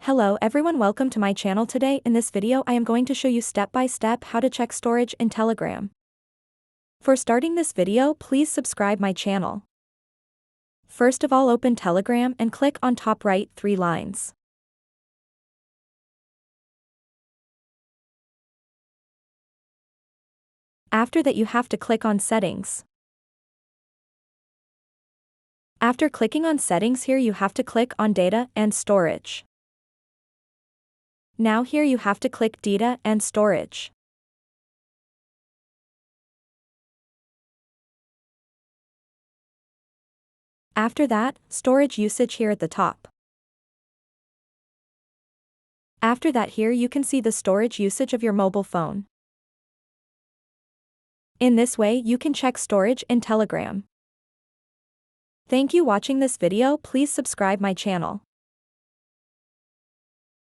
Hello everyone, welcome to my channel. Today in this video I am going to show you step by step how to check storage in Telegram. For starting this video, please subscribe my channel. First of all, open Telegram and click on top right 3 lines. After that you have to click on settings. After clicking on settings here you have to click on data and storage. Now here you have to click data and storage. After that, storage usage here at the top. After that here you can see the storage usage of your mobile phone. In this way you can check storage in Telegram. Thank you for watching this video. Please subscribe my channel.